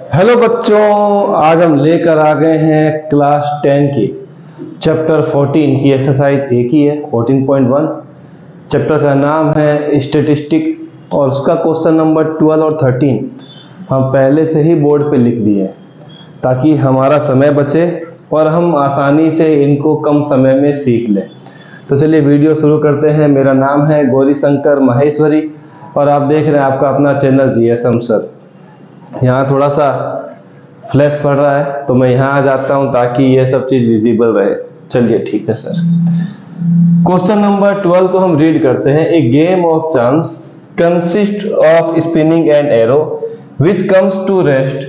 Hello बच्चों, आज हम लेकर आ गए हैं क्लास 10 की चैप्टर 14 की एक्सरसाइज एक ही है 14.1। चैप्टर का नाम है स्टैटिस्टिक और उसका क्वेश्चन नंबर 12 और 13 हम पहले से ही बोर्ड पे लिख दिए हैं ताकि हमारा समय बचे और हम आसानी से इनको कम समय में सीख लें। तो चलिए वीडियो शुरू करते हैं। मेरा नाम है गौरी शंकर माहेश्वरी और आप देख रहे हैं आपका अपना चैनल जीएसएम सर। यहाँ थोड़ा सा फ्लैश पड़ रहा है तो मैं यहाँ आ जाता हूँ ताकि ये सब चीज विजिबल रहे। चलिए ठीक है सर। क्वेश्चन नंबर 12 को हम रीड करते हैं। A game of chance consist of spinning an arrow which comes to rest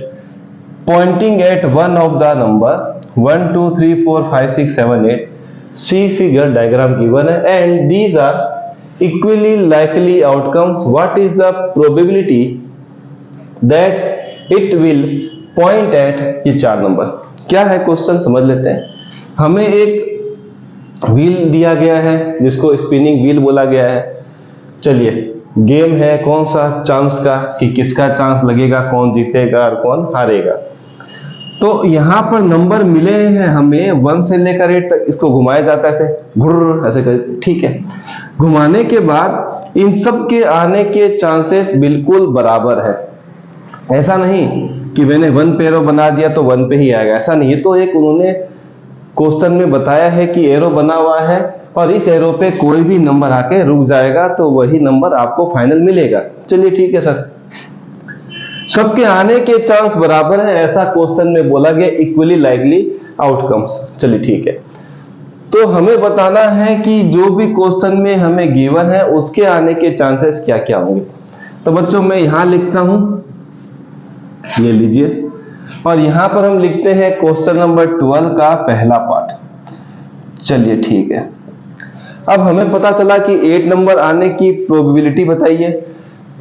pointing at one of the number 1 2 3 4 5 6 7 8 see figure diagram given है and these are equally likely outcomes. What is the probability that it will point at ये चार number क्या है question समझ लेते हैं। हमें एक व्हील दिया गया है जिसको स्पिनिंग व्हील बोला गया है। चलिए गेम है कौन सा चांस का कि किसका चांस लगेगा, कौन जीतेगा और कौन हारेगा। तो यहाँ पर नंबर मिले हैं हमें 1 से लेकर 8 तक। इसको घुमाया जाता है ऐसे घुर्र ऐसे कर, ठीक है। घुमाने के बाद इन सब के आने के चांसेस बिल्कुल बराबर है। ऐसा नहीं कि मैंने 1 पे एरो बना दिया तो 1 पे ही आएगा, ऐसा नहीं। ये तो एक उन्होंने क्वेश्चन में बताया है कि एरो बना हुआ है और इस एरो पे कोई भी नंबर आके रुक जाएगा तो वही नंबर आपको फाइनल मिलेगा। चलिए ठीक है सर, सबके आने के चांस बराबर है ऐसा क्वेश्चन में बोला गया, इक्वली लाइकली आउटकम्स। चलिए ठीक है, तो हमें बताना है कि जो भी क्वेश्चन में हमें गिवन है उसके आने के चांसेस क्या क्या होंगे। तो बच्चों मैं यहां लिखता हूं, ये लीजिए, और यहां पर हम लिखते हैं क्वेश्चन नंबर 12 का पहला पार्ट। चलिए ठीक है, अब हमें पता चला कि 8 नंबर आने की प्रोबेबिलिटी बताइए।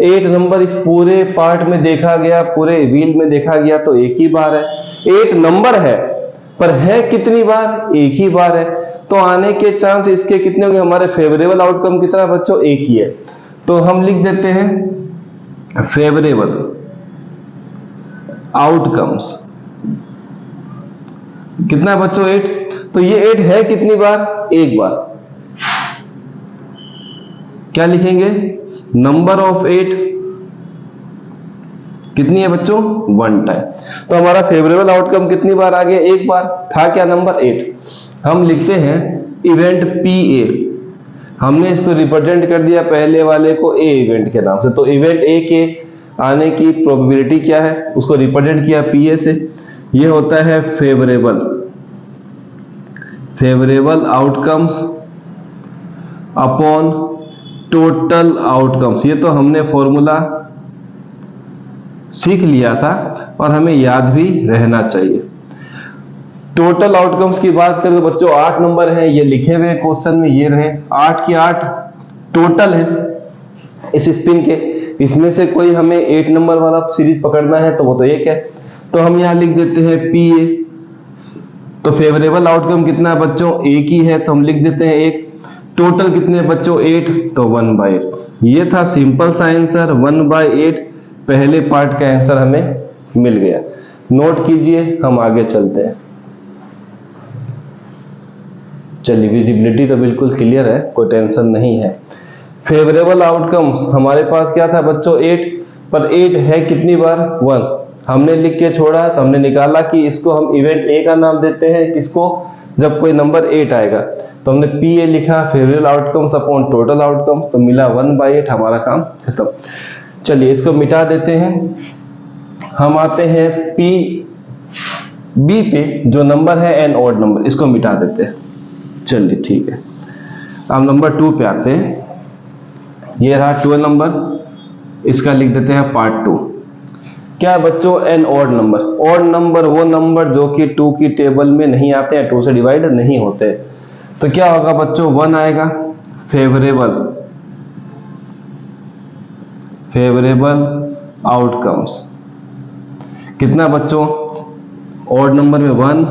8 नंबर इस पूरे पार्ट में देखा गया, पूरे व्हील में देखा गया तो एक ही बार है। 8 नंबर है पर है कितनी बार, एक ही बार है। तो आने के चांस इसके कितने होंगे, हमारे फेवरेबल आउटकम कितना है बच्चों, एक ही है। तो हम लिख देते हैं फेवरेबल आउटकम्स कितना है बच्चों, 8। तो ये 8 है कितनी बार, एक बार। क्या लिखेंगे, नंबर ऑफ 8 कितनी है बच्चों, 1 टाइम। तो हमारा फेवरेबल आउटकम कितनी बार आ गया, एक बार। था क्या, नंबर 8। हम लिखते हैं इवेंट पी ए। हमने इसको रिप्रेजेंट कर दिया पहले वाले को ए इवेंट के नाम से। तो इवेंट ए के आने की प्रोबेबिलिटी क्या है, उसको रिप्रेजेंट किया पी ए से। ये होता है favourable outcomes upon total outcomes. ये तो हमने फॉर्मूला सीख लिया था और हमें याद भी रहना चाहिए। टोटल आउटकम्स की बात करें तो बच्चों 8 नंबर है, ये लिखे हुए क्वेश्चन में ये रहे 8 के 8 टोटल है इस स्पिन के। इसमें से कोई हमें 8 नंबर वाला सीरीज पकड़ना है तो वो तो एक है। तो हम यहां लिख देते हैं पी ए। तो फेवरेबल आउटकम कितना है बच्चों, एक ही है तो हम लिख देते हैं एक। टोटल कितने बच्चों, 8, तो 1/8। ये था सिंपल सा आंसर 1/8। पहले पार्ट का आंसर हमें मिल गया। नोट कीजिए, हम आगे चलते हैं। चलिए विजिबिलिटी तो बिल्कुल क्लियर है, कोई टेंशन नहीं है। फेवरेबल आउटकम्स हमारे पास क्या था बच्चों, 8, पर 8 है कितनी बार, 1। हमने लिख के छोड़ा तो हमने निकाला कि इसको हम इवेंट ए का नाम देते हैं किसको, जब कोई नंबर 8 आएगा। तो हमने पी ए लिखा, favourable outcomes upon total outcomes, तो मिला 1/8, हमारा काम खत्म। चलिए इसको मिटा देते हैं। हम आते हैं पी बी पे, जो नंबर है एन ऑड नंबर, इसको मिटा देते हैं। चलिए ठीक है, अब नंबर 2 पे आते हैं। ये रहा 12 नंबर, इसका लिख देते हैं पार्ट 2। क्या बच्चों, an odd number. Odd number वो नंबर जो कि 2 की टेबल में नहीं आते हैं, 2 से डिवाइड नहीं होते। तो क्या होगा बच्चों, 1 आएगा। फेवरेबल आउटकम्स कितना बच्चों, ऑड नंबर में 1,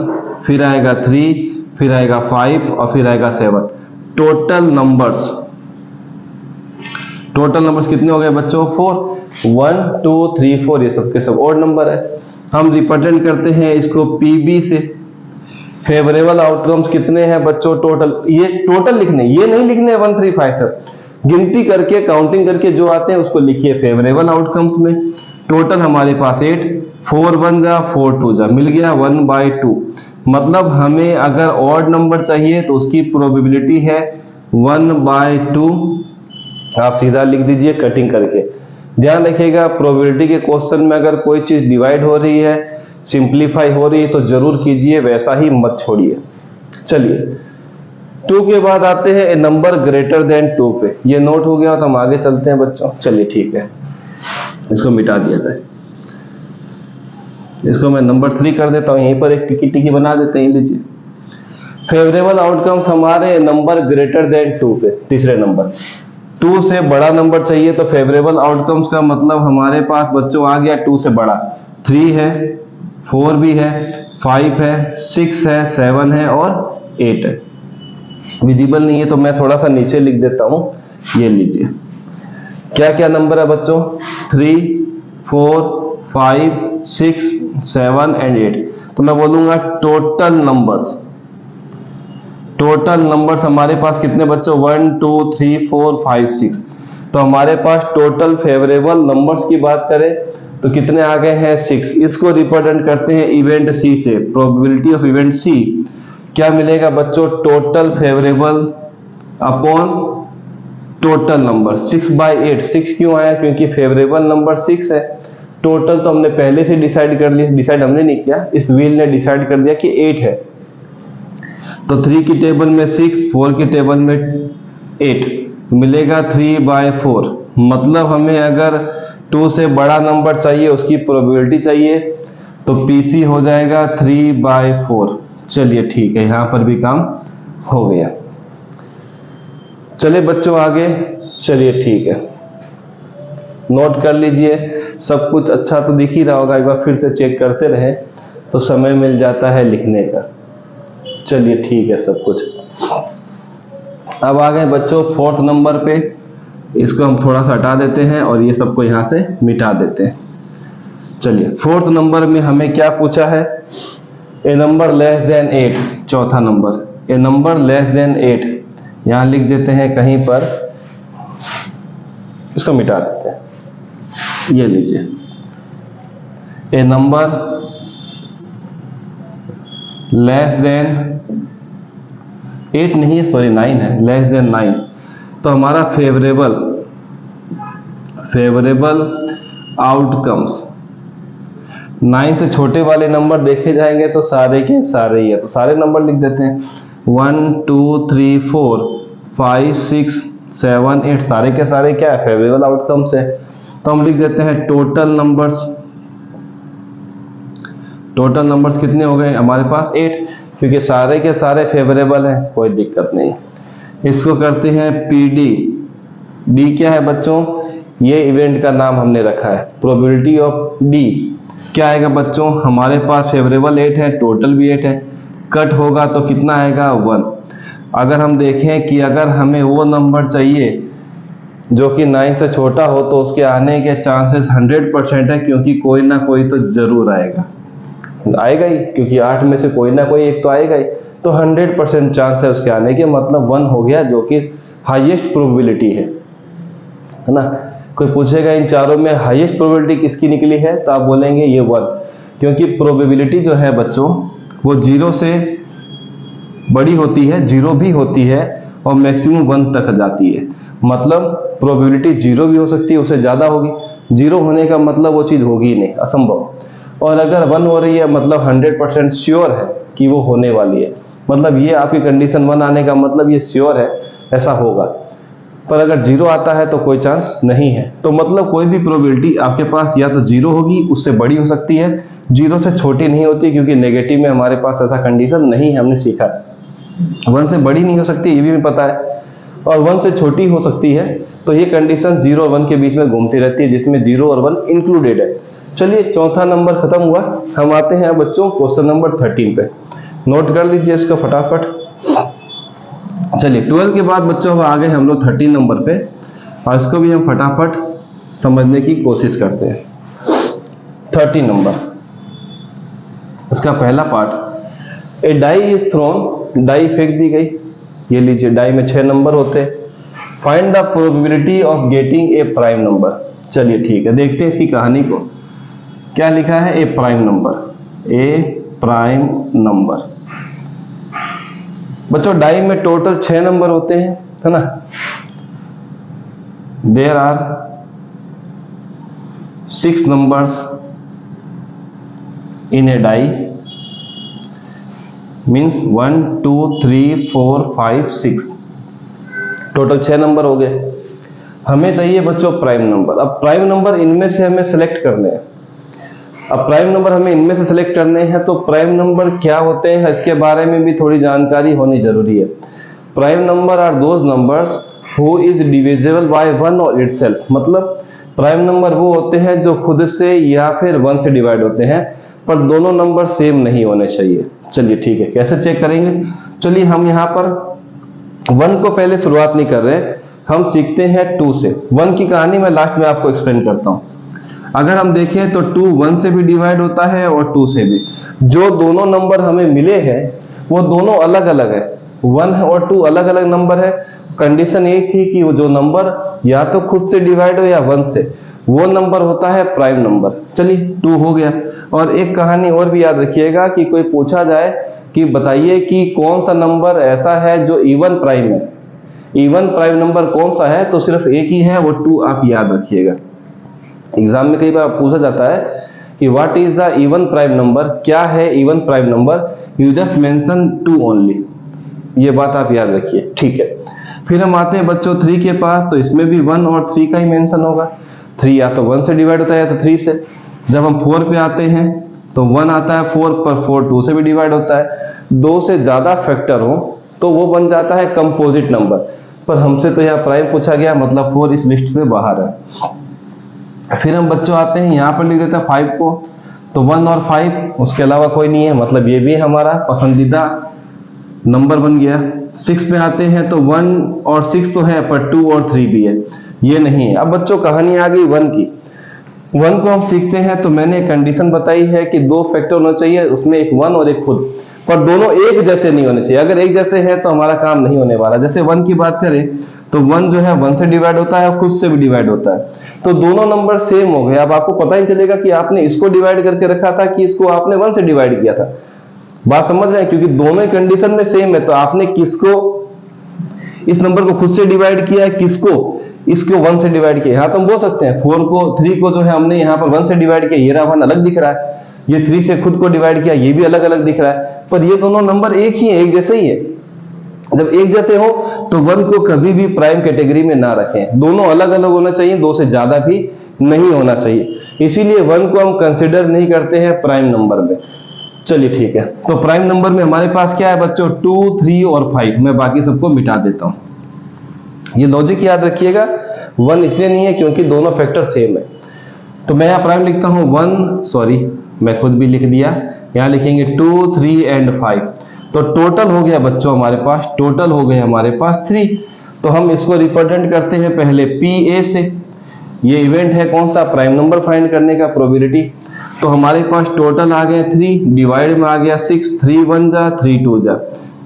फिर आएगा 3, फिर आएगा 5 और फिर आएगा 7। टोटल नंबर्स कितने हो गए बच्चों, 4। 1 2 3 4 ये सब के सब ऑड नंबर है। हम रिप्रेजेंट करते हैं इसको पीबी से। फेवरेबल आउटकम्स कितने हैं बच्चों टोटल, ये टोटल लिखने, ये नहीं लिखने 1357, गिनती करके काउंटिंग करके जो आते हैं उसको लिखिए फेवरेबल आउटकम्स में। टोटल हमारे पास 8, 4 1 जा 4 2 जा मिल गया 1/2। मतलब हमें अगर ऑड नंबर चाहिए तो उसकी प्रोबेबिलिटी है 1/2। आप सीधा लिख दीजिए कटिंग करके। ध्यान रखिएगा प्रोबेबिलिटी के क्वेश्चन में अगर कोई चीज डिवाइड हो रही है, सिंप्लीफाई हो रही है तो जरूर कीजिए, वैसा ही मत छोड़िए। चलिए 2 के बाद आते हैं ए नंबर ग्रेटर देन 2 पे। ये नोट हो गया तो हम आगे चलते हैं बच्चों। चलिए ठीक है, इसको मिटा दिया जाए, इसको मैं नंबर 3 कर देता हूं, यहीं पर एक टिकी टिकी बना देते हैं। लीजिए फेवरेबल आउटकम्स हमारे नंबर ग्रेटर देन 2 पे, तीसरे नंबर 2 से बड़ा नंबर चाहिए तो फेवरेबल आउटकम्स का मतलब हमारे पास बच्चों आ गया 2 से बड़ा। 3 है, 4 भी है, 5 है, 6 है, 7 है और 8 है। विजिबल नहीं है तो मैं थोड़ा सा नीचे लिख देता हूं। ये लीजिए क्या क्या नंबर है बच्चों, 3 4 5 6 7 एंड 8। तो मैं बोलूंगा टोटल नंबर्स, टोटल नंबर्स हमारे पास कितने बच्चों 1 2 3 4 5 6। तो हमारे पास टोटल फेवरेबल नंबर्स की बात करें तो कितने आ गए हैं 6। इसको रिप्रेजेंट करते हैं इवेंट सी से, प्रोबेबिलिटी ऑफ इवेंट सी क्या मिलेगा बच्चों, total favourable upon total number 6/8। 6 क्यों आया, क्योंकि फेवरेबल नंबर 6 है। टोटल तो हमने पहले से डिसाइड कर लिया, डिसाइड हमने नहीं किया, इस व्हील ने डिसाइड कर दिया कि 8 है। तो 3 की टेबल में 6, 4 की टेबल में 8 मिलेगा 3/4। मतलब हमें अगर 2 से बड़ा नंबर चाहिए, उसकी प्रोबेबिलिटी चाहिए तो पीसी हो जाएगा 3/4। चलिए ठीक है, यहां पर भी काम हो गया। चलिए बच्चों आगे, चलिए ठीक है, नोट कर लीजिए। सब कुछ अच्छा तो दिख ही रहा होगा, एक बार फिर से चेक करते रहे तो समय मिल जाता है लिखने का। चलिए ठीक है सब कुछ। अब आ गए बच्चों 4th नंबर पे, इसको हम थोड़ा सा हटा देते हैं और ये सबको यहां से मिटा देते हैं। चलिए 4th नंबर में हमें क्या पूछा है, ए नंबर लेस देन 8। चौथा number A number less than 8, यहां लिख देते हैं कहीं पर, इसको मिटा देते हैं। ये लीजिए ए नंबर लेस देन 8 नहीं है, सॉरी 9 है, लेस देन 9। तो हमारा फेवरेबल आउटकम्स 9 से छोटे वाले नंबर देखे जाएंगे तो सारे के सारे ही है, तो सारे नंबर लिख देते हैं 1 2 3 4 5 6 7 8, सारे के सारे क्या है फेवरेबल आउटकम्स है। तो हम लिख देते हैं टोटल नंबर्स। टोटल नंबर्स कितने हो गए हमारे पास 8, क्योंकि सारे के सारे फेवरेबल हैं, कोई दिक्कत नहीं। इसको करते हैं पीडी। डी क्या है बच्चों, ये इवेंट का नाम हमने रखा है, प्रोबेबिलिटी ऑफ डी क्या आएगा बच्चों, हमारे पास फेवरेबल 8 है, टोटल भी 8 है, कट होगा तो कितना आएगा 1। अगर हम देखें कि अगर हमें वो नंबर चाहिए जो कि 9 से छोटा हो तो उसके आने के चांसेस 100% है, क्योंकि कोई ना कोई तो जरूर आएगा ही, क्योंकि 8 में से कोई ना कोई एक तो आएगा ही, तो 100% चांस है उसके आने के, मतलब 1 हो गया जो कि हाईएस्ट प्रोबेबिलिटी है ना। कोई पूछेगा इन चारों में हाईएस्ट प्रोबेबिलिटी किसकी निकली है, तो आप बोलेंगे ये 1, क्योंकि प्रोबेबिलिटी जो है बच्चों वो 0 से बड़ी होती है, 0 भी होती है और मैक्सिमम 1 तक जाती है। मतलब प्रोबेबिलिटी 0 भी हो सकती है, उससे ज्यादा होगी। 0 होने का मतलब वो चीज होगी ही नहीं, असंभव। और अगर 1 हो रही है मतलब 100% श्योर है कि वो होने वाली है, मतलब ये आपकी कंडीशन 1 आने का मतलब ये श्योर है ऐसा होगा। पर अगर 0 आता है तो कोई चांस नहीं है। तो मतलब कोई भी प्रोबेबिलिटी आपके पास या तो 0 होगी, उससे बड़ी हो सकती है, 0 से छोटी नहीं होती, क्योंकि नेगेटिव में हमारे पास ऐसा कंडीशन नहीं है, हमने सीखा है। 1 से बड़ी नहीं हो सकती, ये भी पता है, और 1 से छोटी हो सकती है। तो ये कंडीशन 0 और 1 के बीच में घूमती रहती है, जिसमें 0 और 1 इंक्लूडेड है। चलिए चौथा नंबर खत्म हुआ, हम आते हैं बच्चों क्वेश्चन नंबर 13 पे। नोट कर लीजिए इसको फटाफट। चलिए 12 के बाद बच्चों अब आ गए हम लोग 13 नंबर पे, और इसको भी हम फटाफट समझने की कोशिश करते हैं। 13 नंबर इसका पहला part, a die is thrown, die फेंक दी गई। ये लीजिए, डाई में 6 नंबर होते हैं। Find the probability of getting a prime number. चलिए ठीक है, देखते हैं इसकी कहानी को। क्या लिखा है? A prime number, a prime number. बच्चों डाई में टोटल 6 नंबर होते हैं, है ना। There are 6 numbers in a die, means 1 2 3 4 5 6, total 6 number हो गए। हमें चाहिए बच्चों प्राइम नंबर। अब प्राइम नंबर इनमें से हमें सेलेक्ट करने हैं। अब प्राइम नंबर हमें इनमें से सेलेक्ट करने हैं, तो प्राइम नंबर क्या होते हैं इसके बारे में भी थोड़ी जानकारी होनी जरूरी है। Prime number are those numbers who is divisible by 1 और इटसेल्फ। मतलब प्राइम नंबर वो होते हैं जो खुद से या फिर 1 से डिवाइड होते हैं, पर दोनों नंबर सेम नहीं होने चाहिए। चलिए ठीक है, कैसे चेक करेंगे? चलिए हम यहाँ पर 1 को पहले शुरुआत नहीं कर रहे, हम सीखते हैं 2 से। 1 की कहानी मैं लास्ट में आपको एक्सप्लेन करता हूँ। अगर हम देखें तो 2 1 से भी डिवाइड होता है और 2 से भी। जो दोनों नंबर हमें मिले हैं वो दोनों अलग अलग है, 1 और 2 अलग अलग नंबर है। कंडीशन ये थी कि वो जो नंबर या तो खुद से डिवाइड हो या 1 से, वो नंबर होता है प्राइम नंबर। चलिए 2 हो गया। और एक कहानी और भी याद रखिएगा कि कोई पूछा जाए कि बताइए कि कौन सा नंबर ऐसा है जो इवन प्राइम है, इवन प्राइम नंबर कौन सा है, तो सिर्फ एक ही है, वो 2 आप याद रखिएगा। एग्जाम में कई बार पूछा जाता है कि what is the even prime number, क्या है even prime number, you just mention 2 only. ये बात आप याद रखिए, ठीक है। फिर हम आते हैं बच्चों 3 के पास, तो इसमें भी 1 और 3 का ही मेंशन होगा। 3 या तो 1 से डिवाइड होता है या तो 3 से। जब हम 4 पे आते हैं तो 1 आता है 4 पर, 4 2 से भी डिवाइड होता है। 2 से ज्यादा फैक्टर हो तो वो बन जाता है कंपोजिट नंबर, पर हमसे तो यहाँ प्राइम पूछा गया, मतलब 4 इस लिस्ट से बाहर है। फिर हम बच्चों आते हैं यहाँ पर लिख देते हैं 5 को, तो 1 और 5 उसके अलावा कोई नहीं है, मतलब ये भी हमारा पसंदीदा नंबर बन गया। 6 पे आते हैं तो 1 और 6 तो है, पर 2 और 3 भी है, ये नहीं है। अब बच्चों कहानी आ गई 1 की। 1 को हम सीखते हैं तो मैंने एक कंडीशन बताई है कि 2 फैक्टर होना चाहिए, उसमें एक 1 और एक खुद, पर दोनों एक जैसे नहीं होने चाहिए। अगर एक जैसे है तो हमारा काम नहीं होने वाला। जैसे 1 की बात करें तो 1 जो है 1 से डिवाइड होता है और खुद से भी डिवाइड होता है, तो दोनों नंबर सेम हो गए। अब आपको पता ही चलेगा कि आपने इसको डिवाइड करके रखा था कि इसको आपने 1 से डिवाइड किया था। बात समझ रहे हैं? क्योंकि दोनों कंडीशन में सेम है, तो आपने किसको, इस नंबर को खुद से डिवाइड किया है, किसको, इसको 1 से डिवाइड किया। यहाँ तो हम बोल सकते हैं 3 को जो है हमने यहाँ पर 1 से डिवाइड किया, ये रहा 1 अलग दिख रहा है। ये 3 से खुद को डिवाइड किया, ये भी अलग अलग दिख रहा है, पर ये दोनों नंबर एक ही है, एक जैसे ही है। जब एक जैसे हो तो 1 को कभी भी प्राइम कैटेगरी में ना रखें, दोनों अलग अलग होना चाहिए, 2 से ज्यादा भी नहीं होना चाहिए। इसीलिए 1 को हम कंसिडर नहीं करते हैं प्राइम नंबर में। चलिए ठीक है, तो प्राइम नंबर में हमारे पास क्या है बच्चों, 2 3 और 5। मैं बाकी सबको मिटा देता हूं। ये लॉजिक याद रखिएगा, 1 इसलिए नहीं है क्योंकि दोनों फैक्टर सेम है। तो मैं यहाँ प्राइम लिखता हूं 1, सॉरी मैं खुद भी लिख दिया, यहाँ लिखेंगे 2 3 एंड 5। तो टोटल हो गया बच्चों हमारे पास, टोटल हो गए हमारे पास 3। तो हम इसको रिप्रेजेंट करते हैं पहले PA से। ये इवेंट है कौन सा, प्राइम नंबर फाइंड करने का, प्रोबेबिलिटी। तो हमारे पास टोटल आ गया 3, डिवाइड में आ गया 6, 3 1 जा 3 2 जा,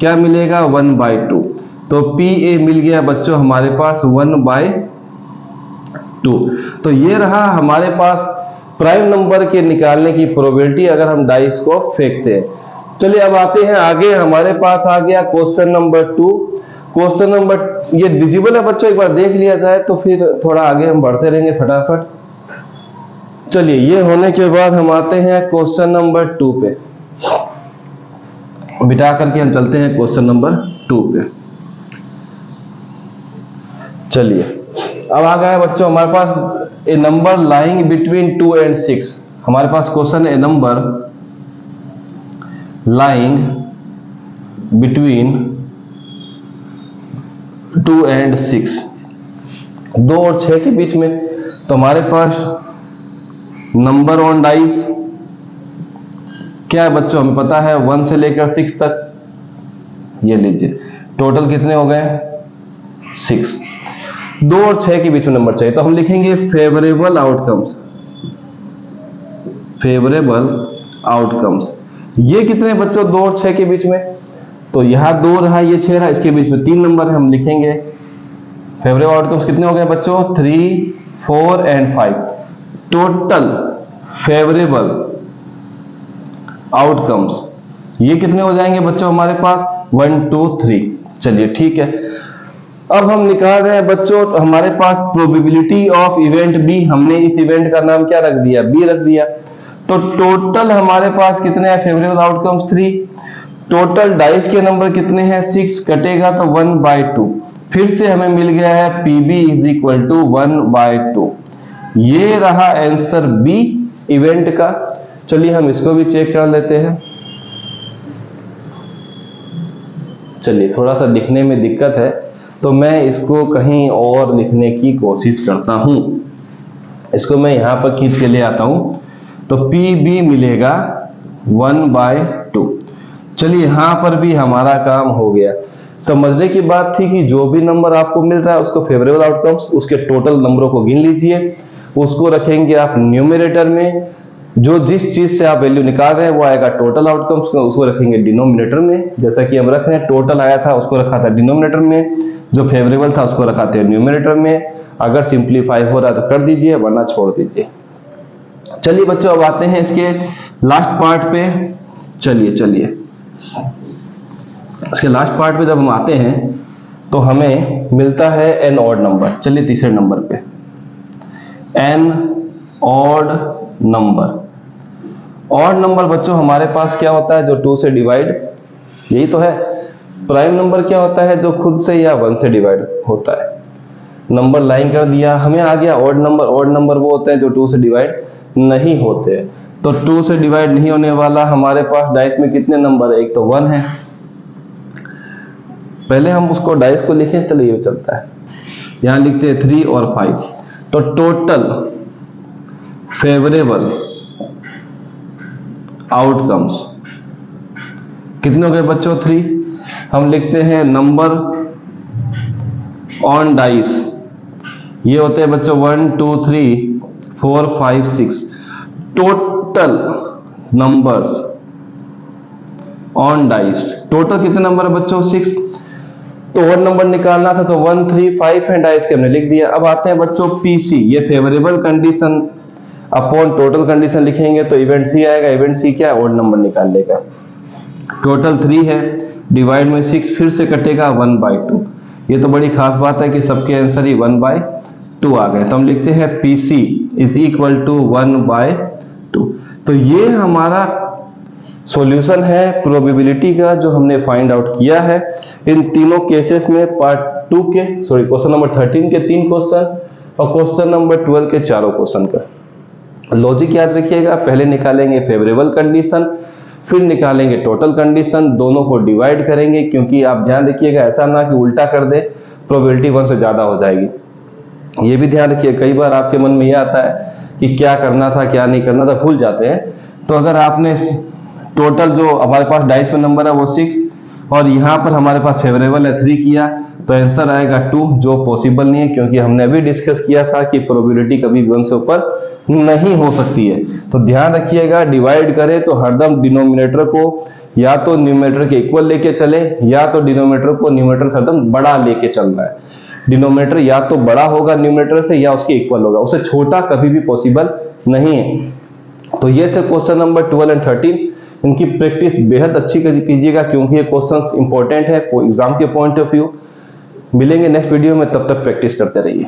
क्या मिलेगा 1/2। तो PA मिल गया बच्चों हमारे पास 1/2। तो ये रहा हमारे पास प्राइम नंबर के निकालने की प्रोबेबिलिटी अगर हम डाइस को फेंकते हैं। चलिए अब आते हैं आगे, हमारे पास आ गया क्वेश्चन नंबर 2। क्वेश्चन नंबर, ये डिजिबल है बच्चों, एक बार देख लिया जाए तो फिर थोड़ा आगे हम बढ़ते रहेंगे फटाफट। चलिए ये होने के बाद हम आते हैं क्वेश्चन नंबर 2 पे, बिठा करके हम चलते हैं क्वेश्चन नंबर 2 पे। चलिए अब आ गया बच्चों हमारे पास ए नंबर लाइंग बिटवीन 2 एंड 6। हमारे पास क्वेश्चन है, ए नंबर लाइंग बिटवीन 2 एंड 6, 2 और 6 के बीच में। तो हमारे पास नंबर ऑन डाइस क्या है बच्चों, हमें पता है 1 से लेकर 6 तक। ये लीजिए टोटल कितने हो गए 6, 2 और 6 के बीच में नंबर चाहिए, तो हम लिखेंगे फेवरेबल आउटकम्स, फेवरेबल आउटकम्स। ये कितने बच्चों 2 और 6 के बीच में, तो यहाँ 2 रहा, ये 6 रहा, इसके बीच में 3 नंबर है, हम लिखेंगे फेवरेबल आउटकम्स कितने हो गए बच्चों 3, 4 एंड 5। टोटल फेवरेबल आउटकम्स ये कितने हो जाएंगे बच्चों हमारे पास 1, 2, 3। चलिए ठीक है, अब हम निकाल रहे हैं बच्चों हमारे पास प्रोबेबिलिटी ऑफ इवेंट बी। हमने इस इवेंट का नाम क्या रख दिया, बी रख दिया। तो टोटल हमारे पास कितने हैं फेवरेबल आउटकम्स 3। टोटल डाइस के नंबर कितने हैं 6, कटेगा तो 1/2। फिर से हमें मिल गया है पीबी इज इक्वल टू 1/2। ये रहा आंसर बी इवेंट का। चलिए हम इसको भी चेक कर लेते हैं। चलिए थोड़ा सा लिखने में दिक्कत है तो मैं इसको कहीं और लिखने की कोशिश करता हूं। इसको मैं यहां पर खींच के ले आता हूं, तो पी बी मिलेगा 1/2। चलिए यहां पर भी हमारा काम हो गया। समझने की बात थी कि जो भी नंबर आपको मिल रहा है उसको फेवरेबल आउटकम्स उसके टोटल नंबरों को गिन लीजिए, उसको रखेंगे आप न्यूमरेटर में, जो जिस चीज से आप वैल्यू निकाल रहे हैं वो आएगा टोटल आउटकम्स में, उसको रखेंगे डिनोमिनेटर में। जैसा कि हम रख रहे हैं, टोटल आया था उसको रखा था डिनोमिनेटर में, जो फेवरेबल था उसको रखा था न्यूमरेटर में। अगर सिंप्लीफाई हो रहा है तो कर दीजिए, वरना छोड़ दीजिए। चलिए बच्चों अब आते हैं इसके लास्ट पार्ट पे। चलिए इसके लास्ट पार्ट पे जब हम आते हैं तो हमें मिलता है एन ऑड नंबर। चलिए तीसरे नंबर पे an odd number. Odd number बच्चों हमारे पास क्या होता है, जो 2 से डिवाइड, यही तो है। प्राइम नंबर क्या होता है, जो खुद से या 1 से डिवाइड होता है। नंबर लाइन कर दिया, हमें आ गया ऑड नंबर। ऑड नंबर वो होते हैं जो 2 से डिवाइड नहीं होते। तो 2 से डिवाइड नहीं होने वाला हमारे पास डाइस में कितने नंबर है, एक तो 1 है। पहले हम उसको डाइस को लिखें, चलिए ये चलता है। यहां लिखते हैं 3 और 5। तो टोटल फेवरेबल आउटकम्स कितने हो गए बच्चों 3। हम लिखते हैं नंबर ऑन डाइस, ये होते हैं बच्चों 1, 2, 3, 4, 5, 6। Total numbers on dice, total कितने नंबर है बच्चों 6। तो और नंबर निकालना था तो 1, 3, 5 है, डाइस के हमने लिख दिया। अब आते हैं बच्चों पीसी, ये favourable condition upon total condition लिखेंगे तो इवेंट सी आएगा। इवेंट सी क्या है, ऑड नंबर निकाल लेगा। टोटल 3 है, डिवाइड में 6, फिर से कटेगा 1/2। ये तो बड़ी खास बात है कि सबके आंसर ही 1/2 आ गए। तो हम लिखते हैं पीसी इज इक्वल टू 1/2। तो ये हमारा सॉल्यूशन है प्रोबेबिलिटी का, जो हमने फाइंड आउट किया है इन तीनों केसेस में। पार्ट 2 के क्वेश्चन नंबर 13 के 3 क्वेश्चन और क्वेश्चन नंबर 12 के चारों क्वेश्चन का। लॉजिक याद रखिएगा, पहले निकालेंगे फेवरेबल कंडीशन, फिर निकालेंगे टोटल कंडीशन, दोनों को डिवाइड करेंगे। क्योंकि आप ध्यान रखिएगा ऐसा ना कि उल्टा कर दे, प्रोबेबिलिटी 1 से ज्यादा हो जाएगी। ये भी ध्यान रखिए, कई बार आपके मन में यह आता है कि क्या करना था क्या नहीं करना था, भूल जाते हैं। तो अगर आपने टोटल जो हमारे पास डाइस में नंबर है वो 6 और यहाँ पर हमारे पास फेवरेबल है 3 किया, तो आंसर आएगा 2, जो पॉसिबल नहीं है। क्योंकि हमने अभी डिस्कस किया था कि प्रोबेबिलिटी कभी 1 से ऊपर नहीं हो सकती है। तो ध्यान रखिएगा, डिवाइड करें तो हरदम डिनोमिनेटर को या तो न्यूमरेटर के इक्वल लेके चले, या तो डिनोमिनेटर को न्यूमरेटर से हरदम बड़ा लेके चलना है। डिनोमिनेटर या तो बड़ा होगा न्यूमरेटर से या उसके इक्वल होगा, उससे छोटा कभी भी पॉसिबल नहीं है। तो ये थे क्वेश्चन नंबर 12 एंड 13। इनकी प्रैक्टिस बेहद अच्छी कीजिएगा, क्योंकि ये क्वेश्चंस इंपॉर्टेंट है एग्जाम के पॉइंट ऑफ व्यू। मिलेंगे नेक्स्ट वीडियो में, तब तक प्रैक्टिस करते रहिए।